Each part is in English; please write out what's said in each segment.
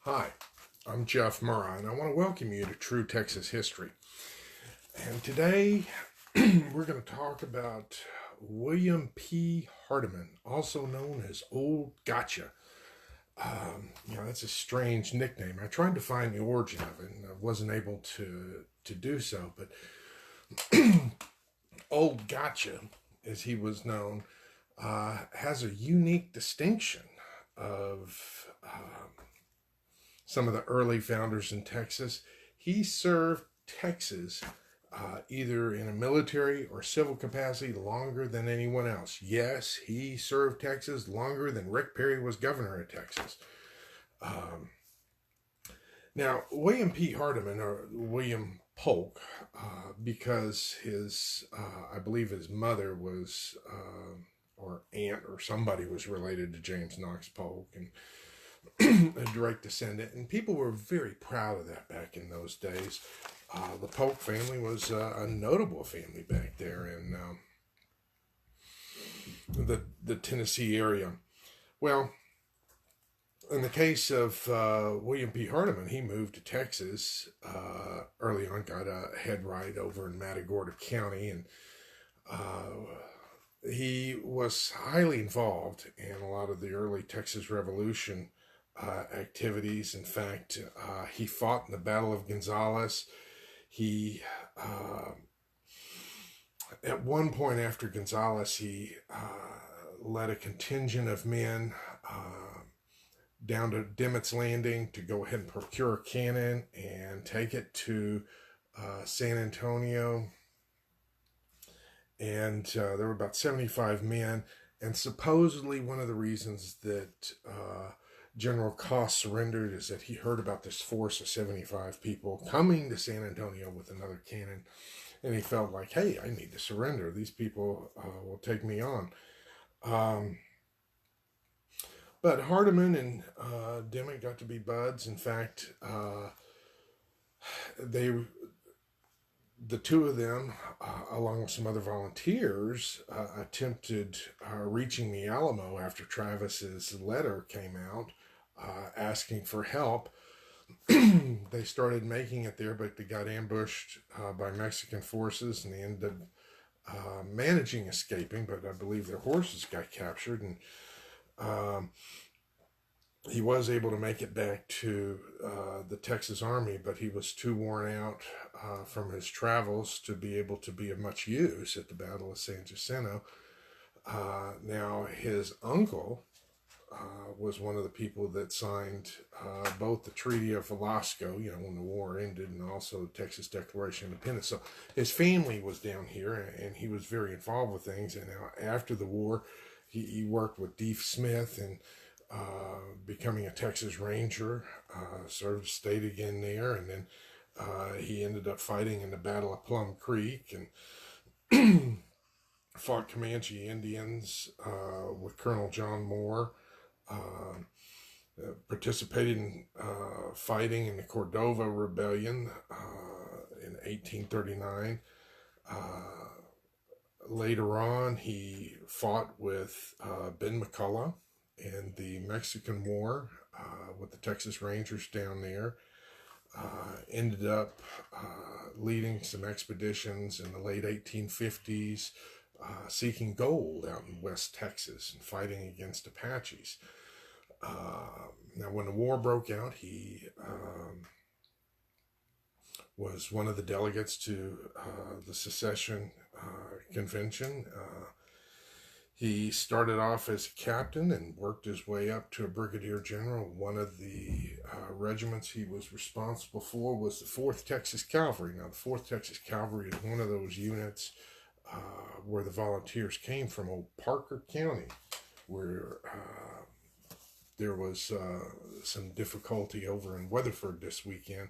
Hi, I'm Jeff Murrah, and I want to welcome you to True Texas History. And today we're going to talk about William P. Hardeman, also known as Old Gotcha. That's a strange nickname. I tried to find the origin of it, and I wasn't able to do so. But Old Gotcha, as he was known, has a unique distinction of some of the early founders in Texas. He served Texas either in a military or civil capacity longer than anyone else. Yes, he served Texas longer than Rick Perry was governor of Texas. Now, William P. Hardeman, or William Polk, because I believe his mother was, or aunt or somebody was related to James Knox Polk, and a direct descendant, and people were very proud of that back in those days. The Polk family was a notable family back there in the Tennessee area. Well, in the case of William P. Hardeman, he moved to Texas early on, got a head right over in Matagorda County, and he was highly involved in a lot of the early Texas Revolution activities. In fact, he fought in the Battle of Gonzales. He, at one point after Gonzales, he led a contingent of men down to Dimmitt's Landing to go ahead and procure a cannon and take it to San Antonio. And there were about 75 men. And supposedly one of the reasons that General Coss surrendered is that he heard about this force of 75 people coming to San Antonio with another cannon, and he felt like, hey, I need to surrender. These people will take me on. But Hardeman and Dimmitt got to be buds. In fact, the two of them, along with some other volunteers, attempted reaching the Alamo after Travis's letter came out asking for help. They started making it there, but they got ambushed by Mexican forces, and they ended up managing escaping, but I believe their horses got captured, and he was able to make it back to the Texas Army, but he was too worn out from his travels to be able to be of much use at the Battle of San Jacinto. Now, his uncle was one of the people that signed both the Treaty of Velasco, when the war ended, and also the Texas Declaration of Independence. So his family was down here, and he was very involved with things. And after the war, he worked with Deef Smith and becoming a Texas Ranger, served the state again there, and then he ended up fighting in the Battle of Plum Creek and fought Comanche Indians with Colonel John Moore, participated in fighting in the Cordova Rebellion in 1839. Later on, he fought with Ben McCullough in the Mexican War with the Texas Rangers down there. Ended up leading some expeditions in the late 1850s, seeking gold out in West Texas and fighting against Apaches. Now, when the war broke out, he was one of the delegates to the Secession Convention. He started off as a captain and worked his way up to a brigadier general. One of the regiments he was responsible for was the 4th Texas Cavalry. Now, the 4th Texas Cavalry is one of those units where the volunteers came from old Parker County, where there was some difficulty over in Weatherford this weekend.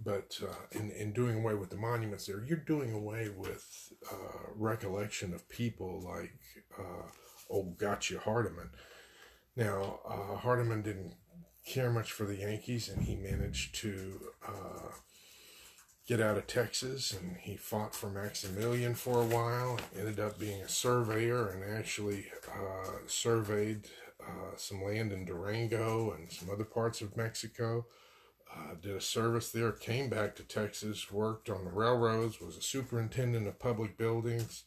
But in doing away with the monuments there, you're doing away with recollection of people like old Gotcha Hardeman. Now, Hardeman didn't care much for the Yankees, and he managed to get out of Texas, and he fought for Maximilian for a while, ended up being a surveyor, and actually surveyed some land in Durango and some other parts of Mexico. Did a service there, came back to Texas, worked on the railroads, was a superintendent of public buildings,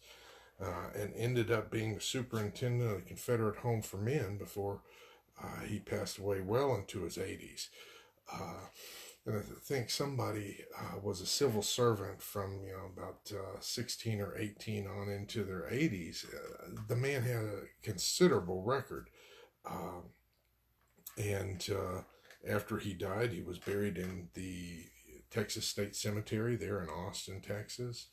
and ended up being the superintendent of the Confederate Home for Men before he passed away well into his 80s. And I think somebody was a civil servant from about 16 or 18 on into their 80s. The man had a considerable record, and after he died, he was buried in the Texas State Cemetery there in Austin, Texas.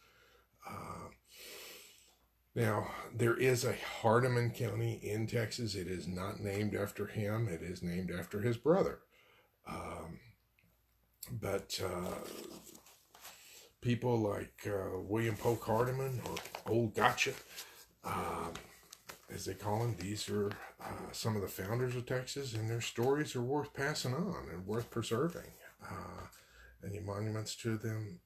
Now, there is a Hardeman County in Texas. It is not named after him. It is named after his brother. But people like William Polk Hardemon, or Old Gotcha, as they call him, these are some of the founders of Texas, and their stories are worth passing on and worth preserving. Any monuments to them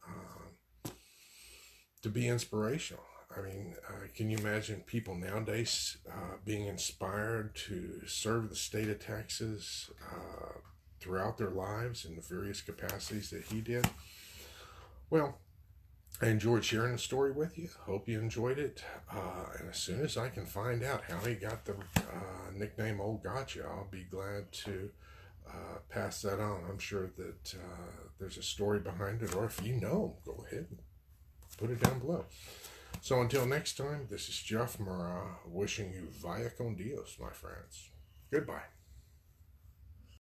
to be inspirational. I mean, can you imagine people nowadays being inspired to serve the state of Texas throughout their lives in the various capacities that he did? Well, I enjoyed sharing the story with you. Hope you enjoyed it. And as soon as I can find out how he got the nickname Old Gotcha, I'll be glad to pass that on. I'm sure that there's a story behind it, or if you know, go ahead and put it down below. So until next time, this is Jeff Murrah wishing you vaya con Dios, my friends. Goodbye.